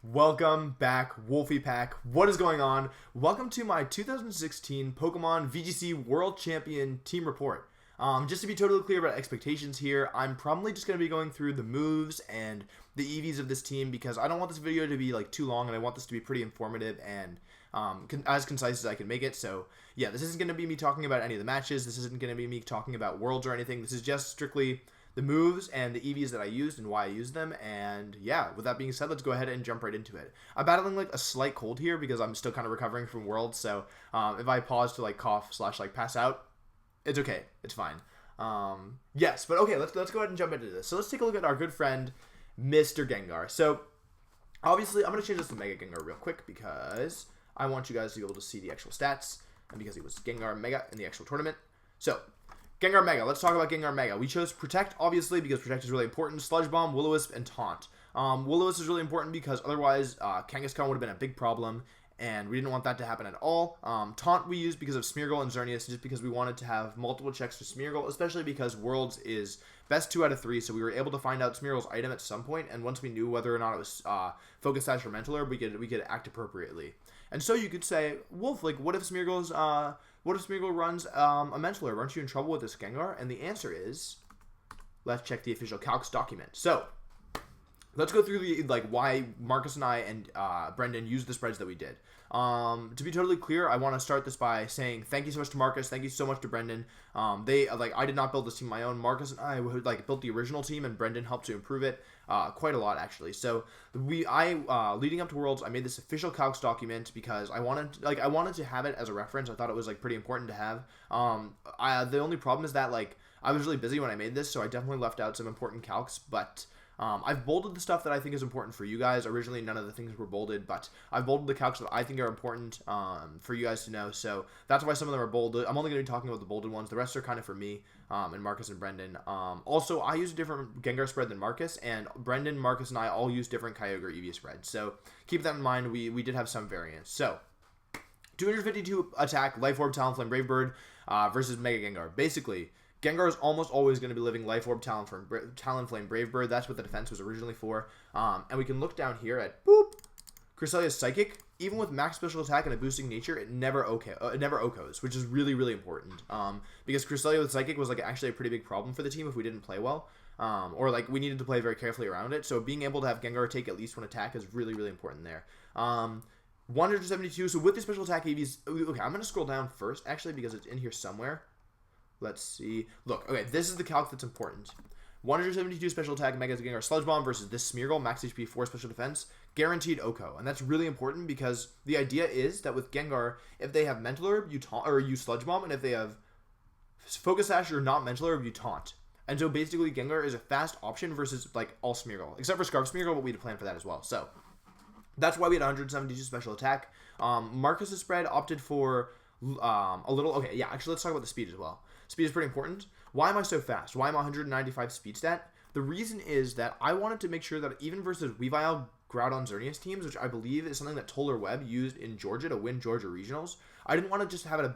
Welcome back, Wolfey Pack. What is going on? Welcome to my 2016 Pokemon VGC World Champion team report. Just to be totally clear about expectations here, I'm probably just going to be going through the moves and the EVs of this team because I don't want this video to be like too long and I want this to be pretty informative and as concise as I can make it. So yeah, this isn't going to be me talking about any of the matches. This isn't going to be me talking about worlds or anything. This is just strictly the moves and the EVs that I used and why I used them. And yeah, with that being said, let's go ahead and jump right into it. I'm battling like a slight cold here because I'm still kind of recovering from Worlds. So if I pause to like cough / like pass out, it's okay. It's fine. Yes, but okay, let's go ahead and jump into this. So let's take a look at our good friend, Mr. Gengar. So obviously I'm going to change this to Mega Gengar real quick because I want you guys to be able to see the actual stats and because he was Gengar Mega in the actual tournament. So Gengar Mega. Let's talk about Gengar Mega. We chose Protect, obviously, because Protect is really important. Sludge Bomb, Will-O-Wisp, and Taunt. Will-O-Wisp is really important because otherwise Kangaskhan would have been a big problem, and we didn't want that to happen at all. Taunt we used because of Smeargle and Xerneas, just because we wanted to have multiple checks to Smeargle, especially because Worlds is best 2 out of 3, so we were able to find out Smeargle's item at some point, and once we knew whether or not it was Focus Sash or Mental Herb, we could act appropriately. And so you could say, Wolf, like, what if Smeargle runs a Mental Herb? Aren't you in trouble with this Gengar? And the answer is, let's check the official Calcs document. So let's go through the why Marcus and I and Brendan used the spreads that we did. To be totally clear, I want to start this by saying thank you so much to Marcus, thank you so much to Brendan. I did not build this team on my own. Marcus and I built the original team, and Brendan helped to improve it quite a lot actually. So leading up to Worlds, I made this official Calcs document because I wanted to have it as a reference. I thought it was pretty important to have. The only problem is that I was really busy when I made this, so I definitely left out some important calcs, but I've bolded the stuff that I think is important for you guys. Originally, none of the things were bolded, but I've bolded the calcs that I think are important for you guys to know. So that's why some of them are bolded. I'm only going to be talking about the bolded ones. The rest are kind of for me and Marcus and Brendan. Also, I use a different Gengar spread than Marcus, and Brendan, Marcus, and I all use different Kyogre EV spreads. So keep that in mind. We did have some variance. So 252 attack, Life Orb, Talonflame, Brave Bird versus Mega Gengar. Basically, Gengar is almost always going to be living Life Orb, Talonflame, Brave Bird. That's what the defense was originally for. And we can look down here at Cresselia's Psychic. Even with max special attack and a boosting nature, it never OHKOs, which is really, really important. Because Cresselia with Psychic was actually a pretty big problem for the team if we didn't play well. Or we needed to play very carefully around it. So being able to have Gengar take at least one attack is really, really important there. 172. So with the special attack EVs, okay, I'm going to scroll down first actually because it's in here somewhere. Let's see. Look, okay, this is the calc that's important. 172 special attack, Mega Gengar Sludge Bomb versus this Smeargle, max HP 4 special defense, guaranteed OHKO. And that's really important because the idea is that with Gengar, if they have Mental Herb, you Sludge Bomb, and if they have Focus Sash or not Mental Herb, you Taunt. And so basically Gengar is a fast option versus all Smeargle, except for Scarf Smeargle, but we had to plan for that as well. So that's why we had 172 special attack. Marcus's spread opted for a little, okay, yeah, actually let's talk about the speed as well. Speed is pretty important. Why am I so fast? Why am I 195 speed stat? The reason is that I wanted to make sure that even versus Weavile, Groudon, Xerneas teams, which I believe is something that Toller Webb used in Georgia to win Georgia Regionals, I didn't want to just have it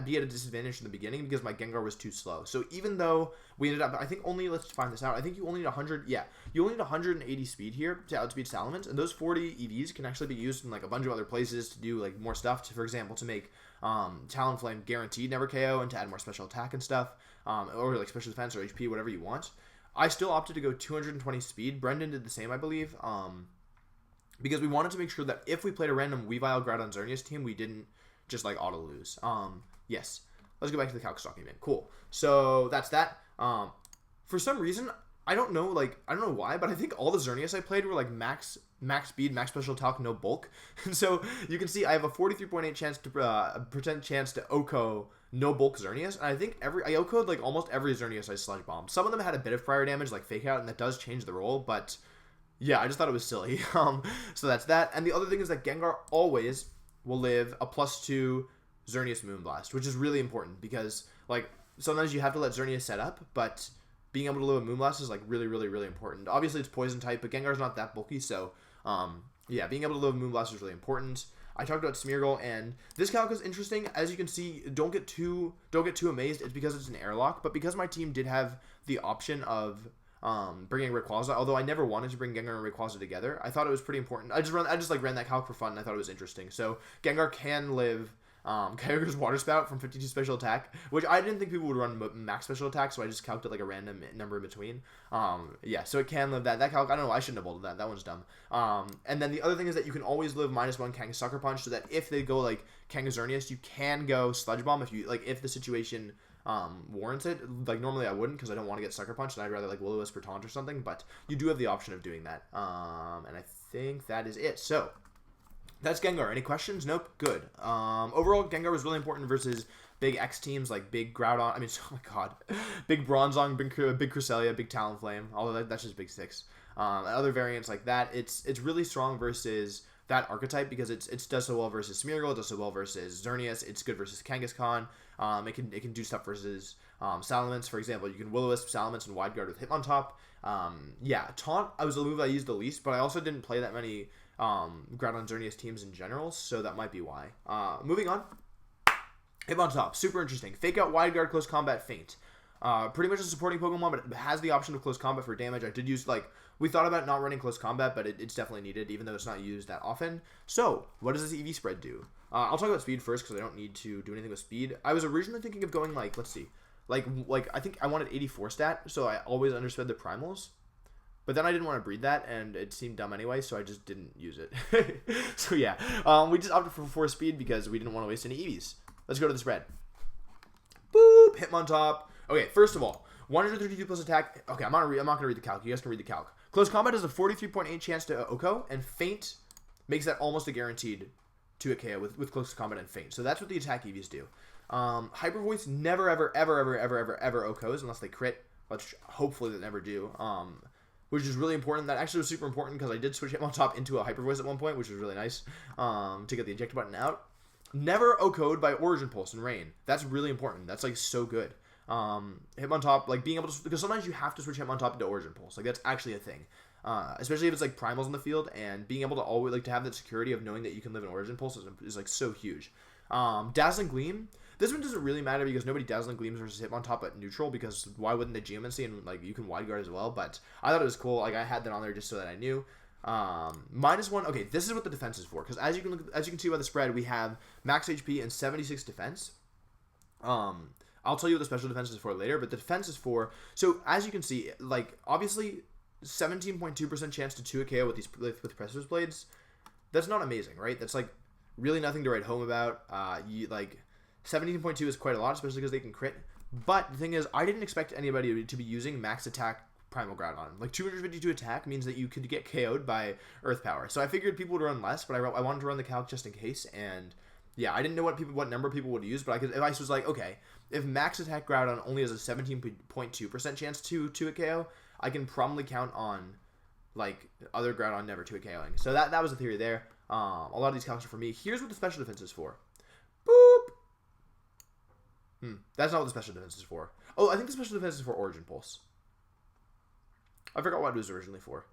be at a disadvantage in the beginning because my Gengar was too slow. So even though we ended up, I think only, let's find this out, I think you only need 180 speed here to outspeed Salamence, and those 40 EVs can actually be used in a bunch of other places to do more stuff, for example, to make Talonflame guaranteed never KO and to add more special attack and stuff, or special defense or HP, whatever you want. I still opted to go 220 speed. Brendan did the same, I believe, because we wanted to make sure that if we played a random Weavile, Groudon, Xerneas team, we didn't just auto lose. Yes. Let's go back to the Calcs document. Cool. So that's that. For some reason, I don't know why, but I think all the Xerneas I played were max speed, max special attack, no bulk. And so you can see I have a 43.8 chance to OHKO no bulk Xerneas, and I think I OHKO'd almost every Xerneas I Sludge Bomb. Some of them had a bit of prior damage Fake Out, and that does change the role, but yeah, I just thought it was silly. So that's that. And the other thing is that Gengar always will live a +2 Xerneas Moonblast, which is really important because sometimes you have to let Xerneas set up, but being able to live a Moonblast is really, really, really important. Obviously, it's poison type, but Gengar's not that bulky, so yeah, being able to live a Moonblast is really important. I talked about Smeargle, and this calc is interesting. As you can see, don't get too amazed. It's because it's an airlock, but because my team did have the option of bringing Rayquaza, although I never wanted to bring Gengar and Rayquaza together. I thought it was pretty important. I just like ran that calc for fun, and I thought it was interesting. So Gengar can live Kyogre's Water Spout from 52 special attack, which I didn't think people would run max special attack, so I just calculated like a random number in between. Yeah, so it can live that. That calc, I don't know, I shouldn't have bolted that. That one's dumb. And then the other thing is that you can always live -1 Kang Sucker Punch, so that if they go like Kangazurnius, you can go Sludge Bomb if the situation warrants it. Like normally I wouldn't because I don't want to get Sucker Punch, and I'd rather like Will-O-Wisp or Taunt or something, but you do have the option of doing that. And I think that is it. So that's Gengar. Any questions? Nope. Good. Overall, Gengar was really important versus big X teams like big Groudon. I mean, oh my god, big Bronzong, big Cresselia, big Talonflame. Although that's just big 6. Other variants like that, it's really strong versus that archetype because it does so well versus Smeargle. It does so well versus Xerneas. It's good versus Kangaskhan. It can do stuff versus Salamence. For example, you can Will-O-Wisp, Salamence, and Wide Guard with Hitmontop. Yeah, Taunt was the move I used the least, but I also didn't play that many Groudon Xerneas teams in general, so that might be why. Moving on. Hitmontop, super interesting. Fake Out, Wide Guard, Close Combat, Feint. Pretty much a supporting Pokemon, but it has the option of Close Combat for damage. I did use, we thought about not running Close Combat, but it's definitely needed, even though it's not used that often. So, what does this EV spread do? I'll talk about speed first, because I don't need to do anything with speed. I was originally thinking of going, let's see. I think I wanted 84 stat, so I always undersped the Primals. But then I didn't want to breed that, and it seemed dumb anyway, so I just didn't use it. So yeah, we just opted for 4 speed because we didn't want to waste any EVs. Let's go to the spread. Boop! Hitmontop. Okay, first of all, 132 plus attack. Okay, I'm not going to read the calc. You guys can read the calc. Close Combat has a 43.8 chance to OHKO, and Feint makes that almost a guaranteed to a KO with Close Combat and Feint. So that's what the attack EVs do. Hyper Voice never, ever, ever, ever, ever, ever, ever OHKOs unless they crit, which hopefully they never do. Which is really important. That actually was super important because I did switch Hitmontop into a Hyper Voice at one point, which was really nice to get the eject button out. Never OHKO'd by Origin Pulse and Rain. That's really important. That's so good. Hitmontop, being able to, because sometimes you have to switch Hitmontop into Origin Pulse. That's actually a thing. Especially if it's Primals in the field, and being able to always to have that security of knowing that you can live in Origin Pulse is so huge. Dazzling Gleam. This one doesn't really matter because nobody Dazzling Gleams versus Hitmontop at neutral, because why wouldn't they Geomancy, and you can Wide Guard as well, but I thought it was cool. I had that on there just so that I knew. -1. Okay, this is what the defense is for, because as you can see by the spread, we have max HP and 76 defense. I'll tell you what the special defense is for later, but the defense is for, so as you can see, obviously 17.2% chance to 2 KO with Precipice Blades. That's not amazing, right? That's really nothing to write home about. 17.2 is quite a lot, especially because they can crit. But the thing is, I didn't expect anybody to be using max attack Primal Groudon. 252 attack means that you could get KO'd by Earth Power. So I figured people would run less, but I wanted to run the calc just in case. And yeah, I didn't know what number people would use, but if I was okay, if max attack Groudon only has a 17.2% chance to a KO, I can probably count on other Groudon never to a KOing. So that was the theory there. A lot of these calcs are for me. Here's what the special defense is for. Boop. That's not what the special defense is for. Oh, I think the special defense is for Origin Pulse. I forgot what it was originally for.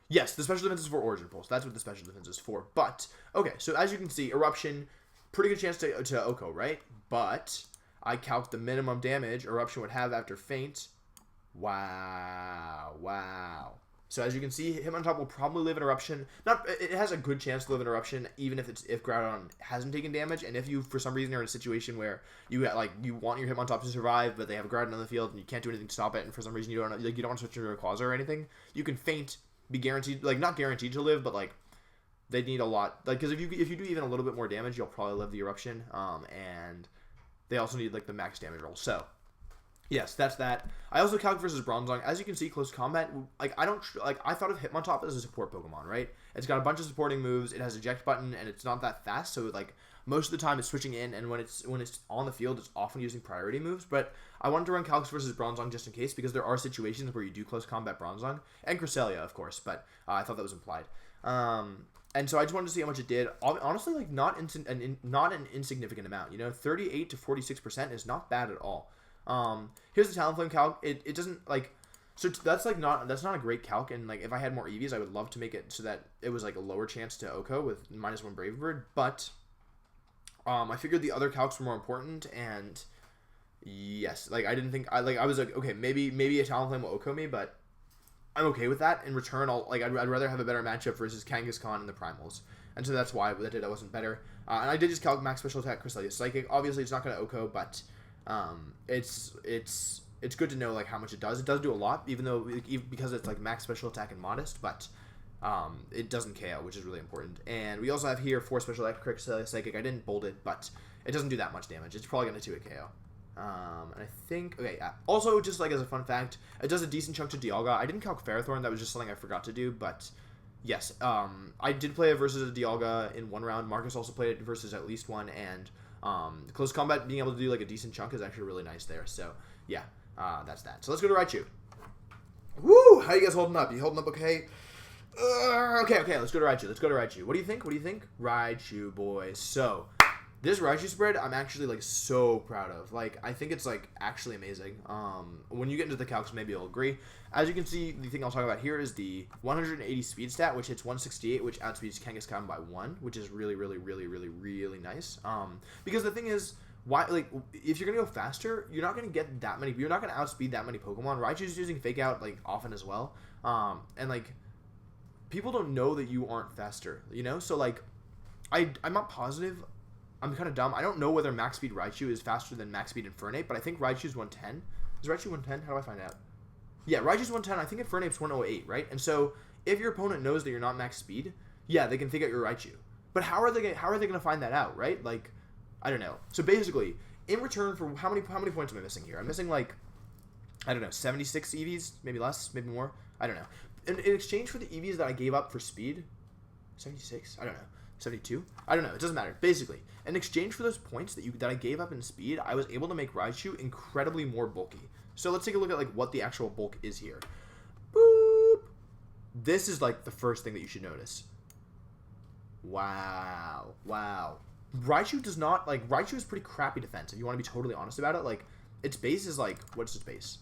Yes, the special defense is for Origin Pulse. That's what the special defense is for. But, okay, so as you can see, Eruption, pretty good chance to OHKO, right? But I calc the minimum damage Eruption would have after Feint. Wow. So as you can see, Hitmontop will probably live in Eruption. It has a good chance to live in Eruption, even if Groudon hasn't taken damage, and if you for some reason are in a situation where you want your Hitmontop to survive, but they have a Groudon on the field and you can't do anything to stop it, and for some reason you don't want to switch into a Rayquaza or anything, you can Feint, be guaranteed, not guaranteed to live, but they need a lot, because if you do even a little bit more damage, you'll probably live the Eruption, and they also need the max damage roll. So yes, that's that. I also calc versus Bronzong. As you can see, Close Combat, I thought of Hitmontop as a support Pokemon, right? It's got a bunch of supporting moves, it has eject button, and it's not that fast, so most of the time it's switching in, and when it's on the field, it's often using priority moves, but I wanted to run Calcs versus Bronzong just in case, because there are situations where you do Close Combat Bronzong, and Cresselia, of course, but I thought that was implied. And so I just wanted to see how much it did. Honestly, not an insignificant amount. 38 to 46% is not bad at all. Here's the Talonflame calc. It doesn't so that's not a great calc, and if I had more EVs, I would love to make it so that it was a lower chance to OHKO with -1 Brave Bird, but I figured the other calcs were more important, and yes, I didn't think I was okay, maybe a Talonflame will OHKO me, but I'm okay with that. In return, I'd rather have a better matchup versus Kangaskhan in the primals, and so that's why that wasn't better. And I did just calc max special attack Cresselia Psychic. Obviously, it's not going to OHKO, but it's good to know like how much it does. It does do a lot, even though because it's like max special attack and modest, but it doesn't KO, which is really important. And we also have here 4 special attack Cresselia Psychic. I didn't bold it, but it doesn't do that much damage. It's probably going to 2-hit KO. And I think, okay, yeah. Also, just like as a fun fact, it does a decent chunk to Dialga. I didn't calc Ferrothorn, that was just something I forgot to do, but yes, I did play it versus a Dialga in one round. Marcus also played it versus at least one, and close combat, being able to do like a decent chunk is actually really nice there. So, yeah, that's that. So let's go to Raichu. Woo! How you guys holding up? You holding up okay? Okay, let's go to Raichu. What do you think? Raichu, boys. So, this Raichu spread, I'm actually, like, so proud of. Like, I think it's, like, actually amazing. When you get into the calcs, maybe you'll agree. As you can see, the thing I'll talk about here is the 180 speed stat, which hits 168, which outspeeds Kangaskhan by 1, which is really, really, really, really, really nice. Because the thing is, why, like, if you're going to go faster, you're not going to get that many, you're not going to outspeed that many Pokemon. Raichu's using Fake Out, like, often as well. And, like, people don't know that you aren't faster, you know? So, like, I'm not positive. I'm kind of dumb. I don't know whether max speed Raichu is faster than max speed Infernape, but I think Raichu's 110. Is Raichu 110? How do I find out? Yeah, Raichu's 110. I think Infernape's 108, right? And so if your opponent knows that you're not max speed, yeah, they can figure out your Raichu. But how are they going to find that out, right? Like, I don't know. So basically, in return for how many points am I missing here? I'm missing like, I don't know, 76 EVs, maybe less, maybe more. I don't know. In exchange for the EVs that I gave up for speed, 76? I don't know. 72? I don't know. It doesn't matter. Basically, in exchange for those points that I gave up in speed, I was able to make Raichu incredibly more bulky. So let's take a look at like what the actual bulk is here. Boop. This is like the first thing that you should notice. Wow. Raichu does not like Raichu is pretty crappy defense. If you want to be totally honest about it, like its base is like what's its base?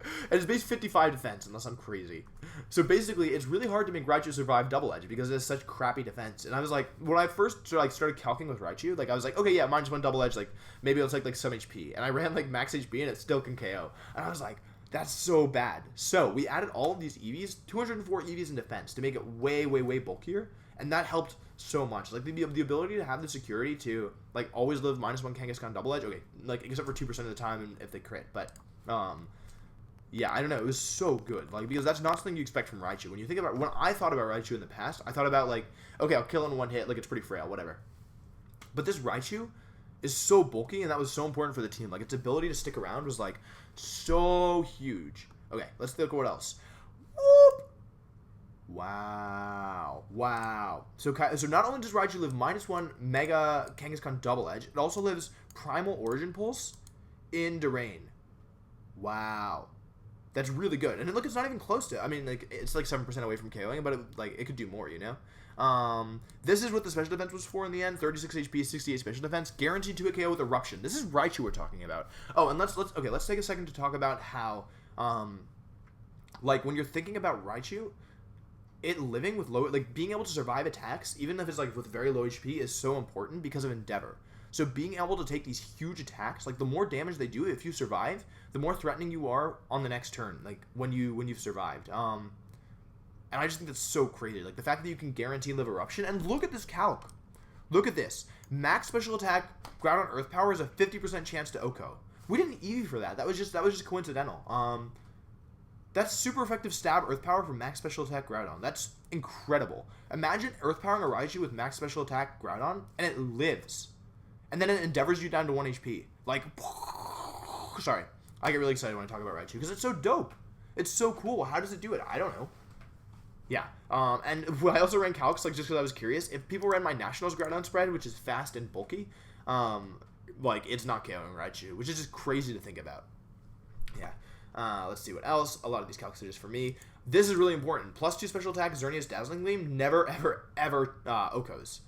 And it's base 55 defense, unless I'm crazy. So basically, it's really hard to make Raichu survive Double Edge because it has such crappy defense. And I was like, when I first started calcing with Raichu, like I was like, okay, yeah, -1 Double Edge, like maybe it'll take like some HP. And I ran like max HP and it still can KO. And I was like, that's so bad. So we added all of these EVs, 204 EVs in defense to make it way, way, way bulkier. And that helped so much. Like the ability to have the security to like always live -1 Kangaskhan Double Edge. Okay, like except for 2% of the time if they crit, but yeah, I don't know. It was so good. Like, because that's not something you expect from Raichu. When you think about, when I thought about Raichu in the past, I thought about, like, okay, I'll kill in one hit. Like, it's pretty frail, whatever. But this Raichu is so bulky, and that was so important for the team. Like, its ability to stick around was, like, so huge. Okay, let's look at what else. Whoop! Wow. So not only does Raichu live -1 Mega Kangaskhan Double Edge, it also lives Primal Origin Pulse in Durain. Wow. That's really good. And look, it's not even close to, I mean, like, it's like 7% away from KOing, but it could do more, you know? This is what the special defense was for in the end. 36 HP, 68 special defense, guaranteed to a KO with Eruption. This is Raichu we're talking about. Oh, and let's take a second to talk about how, like, when you're thinking about Raichu, it living with low, like, being able to survive attacks, even if it's, like, with very low HP, is so important because of Endeavor. So being able to take these huge attacks, like the more damage they do if you survive, the more threatening you are on the next turn, like when you've survived. And I just think that's so crazy. Like the fact that you can guarantee live Eruption, and look at this calc. Look at this. Max special attack, Groudon Earth Power is a 50% chance to OHKO. We didn't EV for that. That was just coincidental. That's super effective stab Earth Power for max special attack Groudon. That's incredible. Imagine Earth Powering a Raichu with max special attack Groudon, and it lives. And then it endeavors you down to 1 HP. Like, sorry. I get really excited when I talk about Raichu because it's so dope. It's so cool. How does it do it? I don't know. Yeah. And I also ran Calcs, like, just because I was curious. If people ran my Nationals Groudon spread, which is fast and bulky, like, it's not KOing Raichu, which is just crazy to think about. Yeah. Let's see what else. A lot of these calcs are just for me. This is really important. +2 special attack, Xerneas Dazzling Gleam, never, ever, ever OHKOs.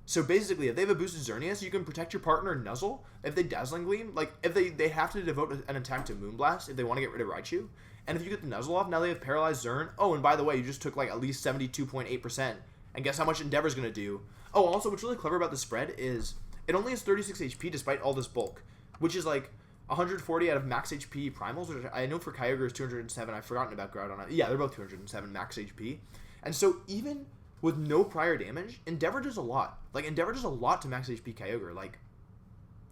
So basically, if they have a boosted Xerneas, you can protect your partner Nuzzle. If they Dazzling Gleam, like, if they have to devote an attack to Moonblast if they want to get rid of Raichu. And if you get the Nuzzle off, now they have Paralyzed Zern. Oh, and by the way, you just took, like, at least 72.8%. And guess how much Endeavor's going to do? Oh, also, what's really clever about the spread is it only has 36 HP despite all this bulk. Which is, like, 140 out of max HP primals, which I know for Kyogre is 207. I've forgotten about Groudon. Yeah, they're both 207 max HP. And so even with no prior damage, Endeavor does a lot. Like, Endeavor does a lot to max HP Kyogre. Like,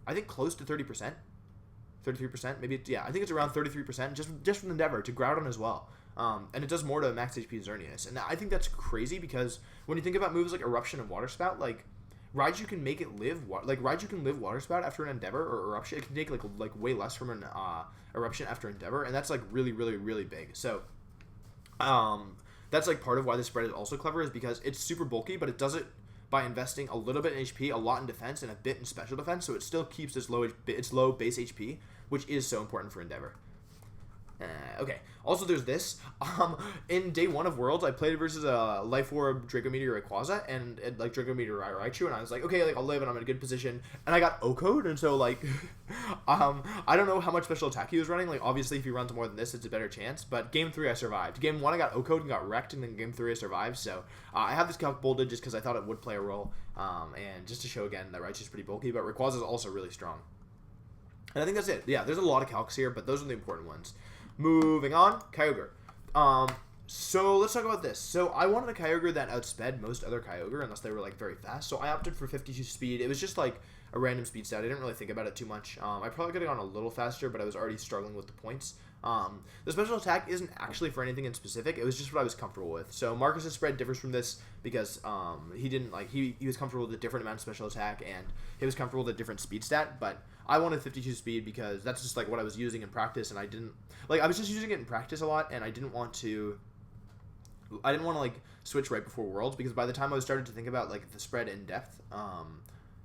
I think close to 30%. 33%, maybe, yeah, I think it's around 33% just from Endeavor to Groudon as well. And it does more to max HP Xerneas. And I think that's crazy because when you think about moves like Eruption and Water Spout, like, Raichu can make it live, Raichu can live Water Spout after an Endeavor or Eruption. It can take, like way less from an Eruption after Endeavor, and that's, like, really, really, really big. So, that's, like, part of why this spread is also clever is because it's super bulky, but it does it by investing a little bit in HP, a lot in defense, and a bit in special defense, so it still keeps its low base HP, which is so important for Endeavor. Okay. Also, there's this. In day 1 of Worlds, I played versus a Life Orb Draco Meteor Rayquaza and like Draco Meteor Raichu, and I was like, okay, like I'll live and I'm in a good position. And I got OHKO'd, and so like, I don't know how much special attack he was running. Like, obviously, if he runs more than this, it's a better chance. But game 3, I survived. Game 1, I got OHKO'd and got wrecked, and then game 3, I survived. So I have this calc bolded just because I thought it would play a role, and just to show again that Raichu's pretty bulky, but Rayquaza is also really strong. And I think that's it. Yeah, there's a lot of calcs here, but those are the important ones. Moving on, Kyogre. So let's talk about this. So I wanted a Kyogre that outsped most other Kyogre unless they were like very fast. So I opted for 52 speed. It was just like a random speed stat. I didn't really think about it too much. I probably could have gone a little faster, but I was already struggling with the points. The special attack isn't actually for anything in specific. It was just what I was comfortable with. So Marcus's spread differs from this because he was comfortable with a different amount of special attack and he was comfortable with a different speed stat. But I wanted 52 speed because that's just like what I was using in practice, and I was just using it in practice a lot, and I didn't want to like switch right before Worlds because by the time I was started to think about like the spread in depth,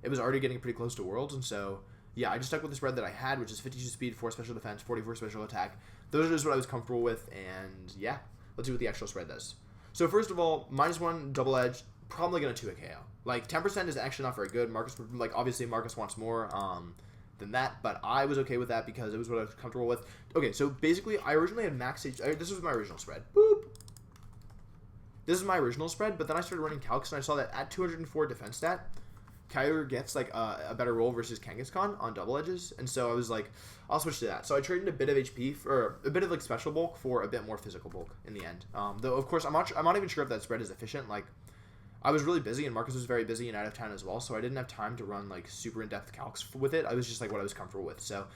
it was already getting pretty close to Worlds, and so yeah, I just stuck with the spread that I had, which is 52 speed, 4 special defense, 44 special attack. Those are just what I was comfortable with, and yeah, let's see what the actual spread does. So first of all, -1 double edge, probably gonna 2-hit KO. Like 10% is actually not very good. Marcus, like obviously Marcus wants more than that, but I was okay with that because it was what I was comfortable with. Okay, so basically I originally had max HP. This was my original spread. Boop. This is my original spread, but then I started running Calcs and I saw that at 204 defense stat, Kyogre gets like a better roll versus Kangaskhan on double edges, and so I was like, I'll switch to that. So I traded a bit of HP for a bit of like special bulk for a bit more physical bulk in the end. Though of course I'm not even sure if that spread is efficient. Like I was really busy and Marcus was very busy and out of town as well, so I didn't have time to run like super in-depth calcs with it. I was just like what I was comfortable with. So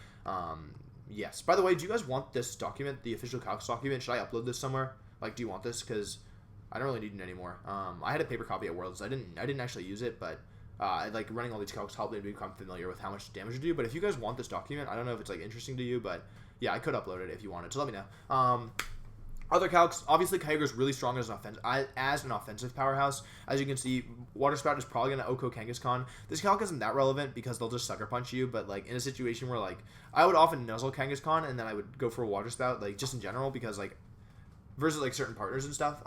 yes. By the way, do you guys want this document, the official calcs document? Should I upload this somewhere? Like, do you want this? Because I don't really need it anymore. I had a paper copy at Worlds. I didn't actually use it, but like running all these calcs helped me become familiar with how much damage to do. But if you guys want this document, I don't know if it's like interesting to you, but yeah, I could upload it if you wanted. So let me know. Other calcs, obviously Kyogre is really strong as an offensive powerhouse. As you can see, Water Spout is probably going to OHKO Kangaskhan. This calc isn't that relevant because they'll just sucker punch you, but like in a situation where like I would often nuzzle Kangaskhan and then I would go for a Water Spout, like just in general, because like versus like certain partners and stuff.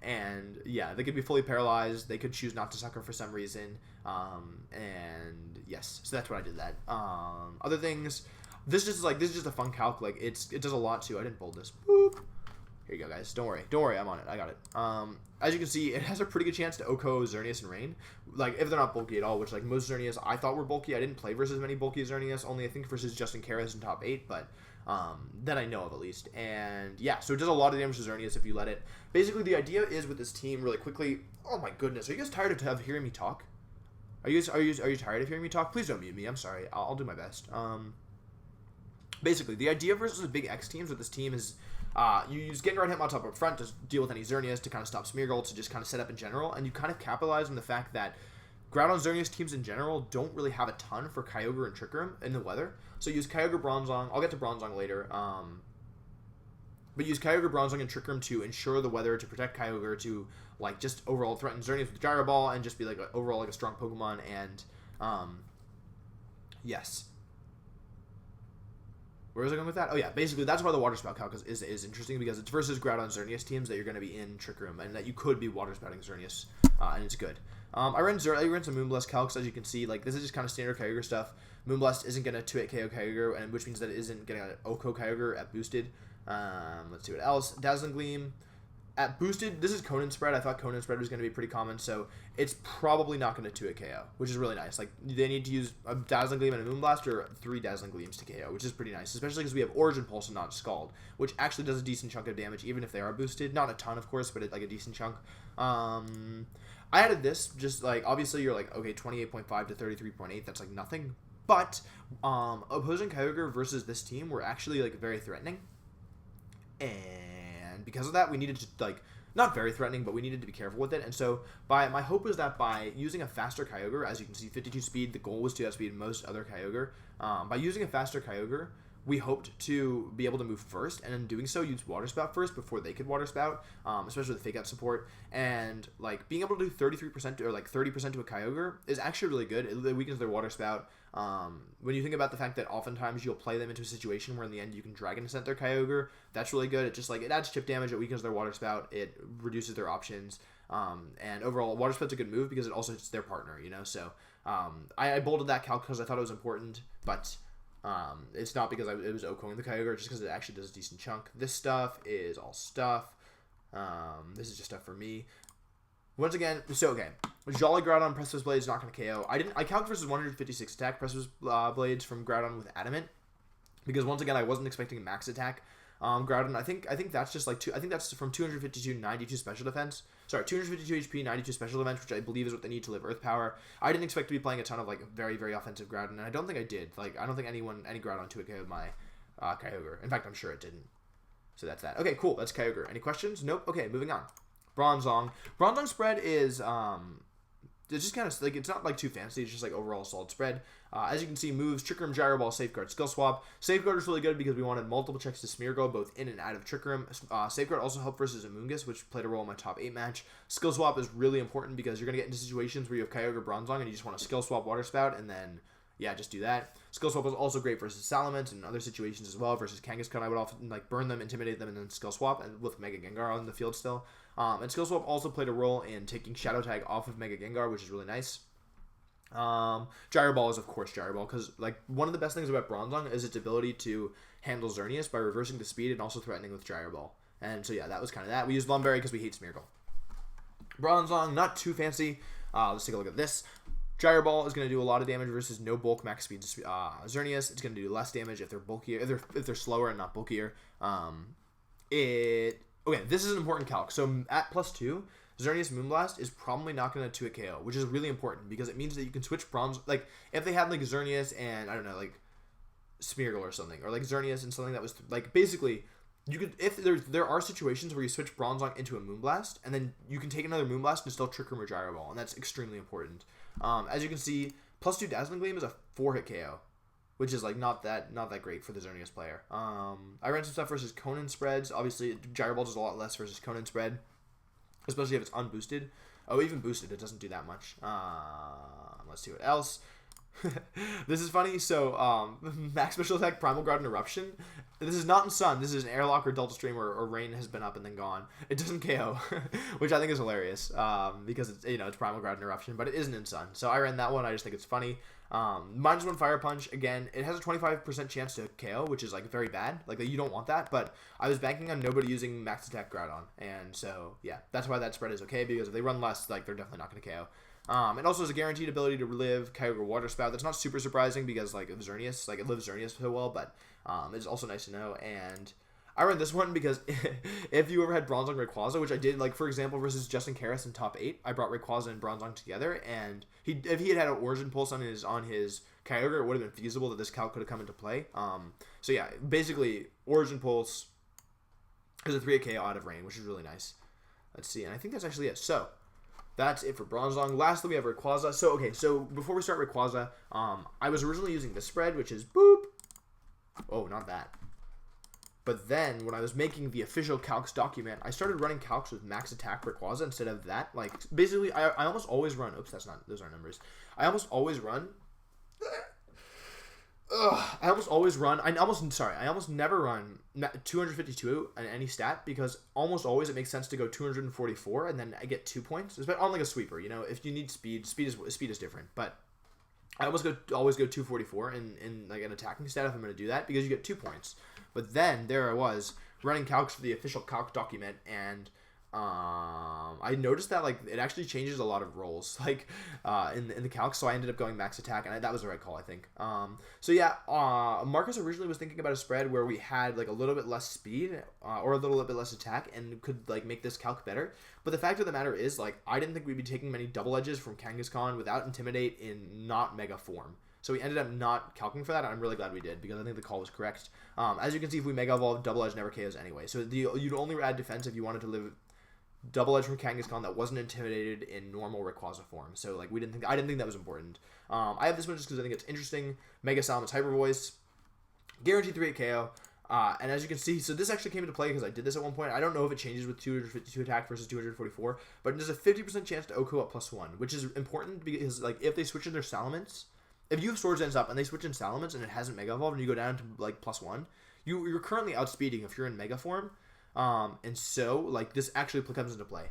And yeah, they could be fully paralyzed. They could choose not to sucker for some reason. And yes, so that's what I did that. Other things, this is just a fun calc. Like it does a lot too. I didn't bold this. Boop. Here you go, guys. Don't worry. I'm on it. I got it. As you can see, it has a pretty good chance to OHKO Xerneas and Rain. Like if they're not bulky at all, which like most Xerneas I thought were bulky. I didn't play versus many bulky Xerneas. Only I think versus Justin Karas in top 8, but. That I know of at least. And yeah, so it does a lot of damage to Xerneas if you let it. Basically, the idea is with this team, really quickly. Oh my goodness, are you guys tired of hearing me talk? Are you tired of hearing me talk? Please don't mute me. I'm sorry. I'll do my best. Basically, the idea versus the big X teams with this team is you use Gengar and Hitmontop up front to deal with any Xerneas to kind of stop Smeargle, to just kind of set up in general, and you kind of capitalize on the fact that Groudon Xerneas teams in general don't really have a ton for Kyogre and Trick Room in the weather. So use Kyogre Bronzong. I'll get to Bronzong later. But use Kyogre Bronzong and Trick Room to ensure the weather, to protect Kyogre, to like just overall threaten Xerneas with Gyro Ball and just be like overall like a strong Pokemon. And yes. Where was I going with that? Oh yeah, basically that's why the Water Spout calc is interesting, because it's versus Groudon Xerneas teams that you're going to be in Trick Room and that you could be Water Spouting Xerneas, and it's good. I ran some Moonblast calcs, as you can see. Like this is just kind of standard Kyogre stuff. Moonblast isn't going to 2-hit KO Kyogre, and which means that it isn't getting an OHKO Kyogre at boosted. Let's see what else. Dazzling Gleam. at boosted, this is Conan spread. I thought Conan spread was going to be pretty common, so it's probably not going to 2-hit KO, which is really nice. Like, they need to use a Dazzling Gleam and a Moonblast or 3 Dazzling Gleams to KO, which is pretty nice, especially because we have Origin Pulse and not Scald, which actually does a decent chunk of damage, even if they are boosted. Not a ton, of course, but like a decent chunk. I added this, just like, obviously you're like, okay, 28.5 to 33.8, that's like nothing, but opposing Kyogre versus this team were actually like very threatening, and because of that, we needed to, like, not very threatening, but we needed to be careful with it. And so my hope was that by using a faster Kyogre, as you can see, 52 speed, the goal was to outspeed most other Kyogre. By using a faster Kyogre, we hoped to be able to move first, and in doing so, use Water Spout first before they could Water Spout, especially with Fake Out support. And like being able to do 33% or like 30% to a Kyogre is actually really good. It weakens their Water Spout. When you think about the fact that oftentimes you'll play them into a situation where in the end you can Dragon Ascent their Kyogre, that's really good. It just like it adds chip damage, it weakens their Water Spout, it reduces their options, and overall Water Spout's a good move because it also hits their partner, you know. So I bolded that Calc because I thought it was important, but it's not because it was OHKOing the Kyogre, just because it actually does a decent chunk. This stuff is all stuff. This is just stuff for me. Once again, so okay, Jolly Groudon Precipice Blade is not going to KO. I calc versus 156 attack Precipice Blades from Groudon with Adamant, because once again I wasn't expecting max attack. Groudon, I think that's just like I think that's from 252 92 special defense. Sorry, 252 HP, 92 special defense, which I believe is what they need to live Earth Power. I didn't expect to be playing a ton of like very, very offensive Groudon, and I don't think I did. Like, I don't think any Groudon 2-hit KO'd my Kyogre. In fact, I'm sure it didn't. So that's that. Okay, cool. That's Kyogre. Any questions? Nope. Okay, moving on. Bronzong. Bronzong spread is it's just kind of like, it's not like too fancy. It's just like overall solid spread. As you can see, moves Trick Room, Gyro Ball, Safeguard, Skill Swap. Safeguard is really good because we wanted multiple checks to Smeargle, both in and out of Trick Room. Safeguard also helped versus Amoonguss, which played a role in my top 8 match. Skill Swap is really important because you're going to get into situations where you have Kyogre, Bronzong, and you just want to Skill Swap Water Spout, and then, yeah, just do that. Skill Swap was also great versus Salamence and other situations as well. Versus Kangaskhan, I would often like burn them, intimidate them, and then Skill Swap, and with Mega Gengar on the field still. And Skill Swap also played a role in taking Shadow Tag off of Mega Gengar, which is really nice. Gyro Ball is of course Gyro Ball, because like one of the best things about Bronzong is its ability to handle Xerneas by reversing the speed and also threatening with Gyro Ball. And so yeah, that was kind of that. We used Lumberry because we hate Smeargle. Bronzong, not too fancy. Let's take a look at this. Gyro Ball is going to do a lot of damage versus no bulk max speed Xerneas. It's going to do less damage if they're bulkier, if they're slower and not bulkier. Okay, this is an important calc. So at +2, Xerneas Moonblast is probably not going to 2-hit KO, which is really important because it means that you can switch Bronze. Like, if they had, like, Xerneas and, I don't know, like, Smeargle or something, or, like, Xerneas and something that was, like, basically, you could, if there are situations where you switch Bronzong into a Moonblast, and then you can take another Moonblast and still Trick Room or Gyro Ball, and that's extremely important. As you can see, +2 Dazzling Gleam is a 4-hit KO, which is, like, not that great for the Xerneas player. I ran some stuff versus Conan spreads. Obviously, Gyro Ball does a lot less versus Conan spread, especially if it's unboosted. Oh, even boosted, it doesn't do that much. Let's see what else. This is funny. So, max special attack, Primal Groudon Eruption. This is not in Sun. This is an Airlock or Delta Stream or Rain has been up and then gone. It doesn't KO, which I think is hilarious because it's, you know, it's Primal Groudon Eruption, but it isn't in Sun. So I ran that one. I just think it's funny. -1 Fire Punch, again, it has a 25% chance to KO, which is, like, very bad. Like, you don't want that, but I was banking on nobody using Max Attack Groudon, and so, yeah, that's why that spread is okay, because if they run less, like, they're definitely not going to KO. It also has a guaranteed ability to relive Kyogre Water Spout. That's not super surprising because, like, of Xerneas, like, it lives Xerneas so well, but it's also nice to know, and I ran this one because if you ever had Bronzong Rayquaza, which I did, like, for example, versus Justin Karras in top 8, I brought Rayquaza and Bronzong together, and if he had an Origin Pulse on his Kyogre, it would have been feasible that this calc could have come into play. So yeah, basically, Origin Pulse is a 3-hit KO out of Rain, which is really nice. Let's see, and I think that's actually it. So that's it for Bronzong. Lastly, we have Rayquaza. So, okay, so before we start Rayquaza, I was originally using this spread, which is boop. Oh, not that. But then, when I was making the official Calcs document, I started running Calcs with max attack Rayquaza instead of that. Like, basically, I almost always run... Oops, those aren't numbers. I almost always run... I almost never run 252 on any stat because almost always it makes sense to go 244 and then I get 2 points. It's on like a sweeper, you know. If you need speed is different. But I always go 244 in like an attacking stat if I'm going to do that because you get 2 points. But then there I was running Calcs for the official Calc document, and I noticed that like it actually changes a lot of roles like in the calcs, so I ended up going max attack, and that was the right call, I think. So yeah, Marcus originally was thinking about a spread where we had like a little bit less speed or a little bit less attack and could like make this calc better. But the fact of the matter is, like, I didn't think we'd be taking many double edges from Kangaskhan without Intimidate in not mega form. So we ended up not calcing for that, and I'm really glad we did, because I think the call was correct. As you can see, if we Mega Evolve, Double Edge never KOs anyway. So you'd only add defense if you wanted to live Double Edge from Kangaskhan that wasn't intimidated in normal Rayquaza form. So like I didn't think that was important. I have this one just because I think it's interesting. Mega Salamence Hyper Voice, guaranteed 3-8 KO. And as you can see, so this actually came into play because I did this at one point. I don't know if it changes with 252 attack versus 244, but there's a 50% chance to OHKO at +1, which is important because like if they switch in their Salamence, if you have Swords Dance up and they switch in Salamence and it hasn't Mega Evolved and you go down to like +1, you're currently outspeeding if you're in Mega form. And so like this actually comes into play.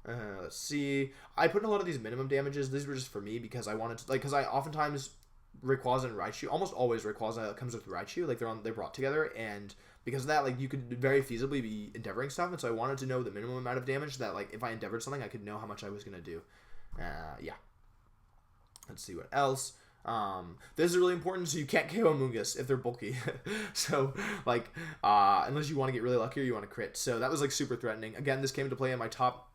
Let's see. I put in a lot of these minimum damages. These were just for me because I wanted to, like, because I oftentimes Rayquaza and Raichu, almost always Rayquaza comes with Raichu, like they're brought together, and because of that, like you could very feasibly be endeavoring stuff, and so I wanted to know the minimum amount of damage that like if I endeavored something, I could know how much I was gonna do. Yeah. Let's see what else. This is really important, so you can't KO Amoonguss if they're bulky. So like unless you want to get really lucky or you want to crit. So that was like super threatening. Again, this came into play in my top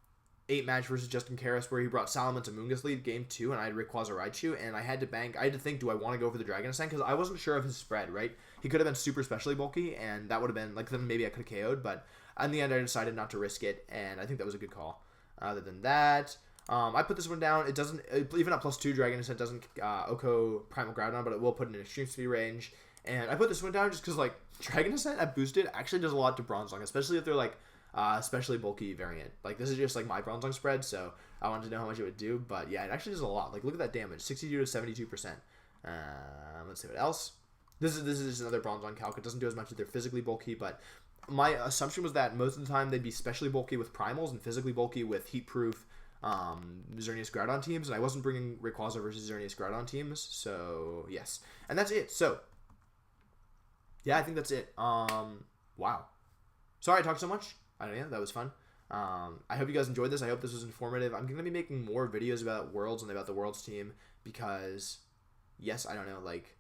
8 match versus Justin Karras, where he brought Salamence and Amoonguss lead game 2, and I had Rayquaza Raichu, and I had to think, do I want to go for the Dragon Ascent? Because I wasn't sure of his spread, right? He could have been super specially bulky, and that would have been, like, then maybe I could have KO'd, but in the end, I decided not to risk it, and I think that was a good call. Other than that, I put this one down. It doesn't, even at +2, Dragon Ascent doesn't OHKO Primal Groudon, but it will put in an extreme speed range, and I put this one down just because, like, Dragon Ascent at boosted actually does a lot to Bronzong, especially if they're, like, especially bulky variant. Like, this is just like my Bronzong spread, so I wanted to know how much it would do, but yeah, it actually does a lot. Like, look at that damage, 62 to 72%. Let's see what else. This is just another Bronzong calc. It doesn't do as much if they're physically bulky, but my assumption was that most of the time they'd be specially bulky with primals and physically bulky with heat-proof Xerneas Groudon teams, and I wasn't bringing Rayquaza versus Xerneas Groudon teams, so yes. And that's it. So yeah, I think that's it. Wow. Sorry I talked so much. I don't know, that was fun. I hope you guys enjoyed this. I hope this was informative. I'm going to be making more videos about Worlds and about the Worlds team because, yes, I don't know, like,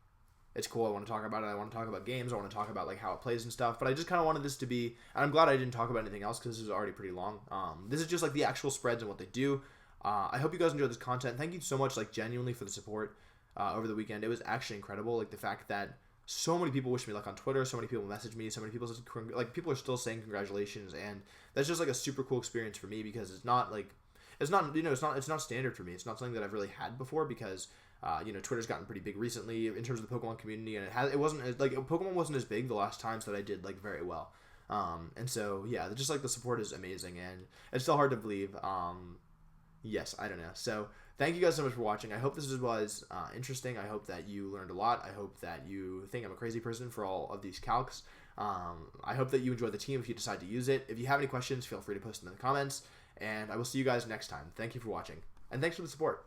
it's cool. I want to talk about it. I want to talk about games. I want to talk about, like, how it plays and stuff. But I just kind of wanted this to be, and I'm glad I didn't talk about anything else because this is already pretty long. This is just, like, the actual spreads and what they do. I hope you guys enjoyed this content. Thank you so much, like, genuinely for the support over the weekend. It was actually incredible. Like, the fact that so many people wish me luck on Twitter. So many people message me. So many people people are still saying congratulations, and that's just like a super cool experience for me because it's not standard for me. It's not something that I've really had before because Twitter's gotten pretty big recently in terms of the Pokemon community, and Pokemon wasn't as big the last times that I did like very well. And so yeah, just like the support is amazing, and it's still hard to believe. Yes, I don't know. So thank you guys so much for watching. I hope this was interesting. I hope that you learned a lot. I hope that you think I'm a crazy person for all of these calcs. I hope that you enjoy the team if you decide to use it. If you have any questions, feel free to post them in the comments. And I will see you guys next time. Thank you for watching. And thanks for the support.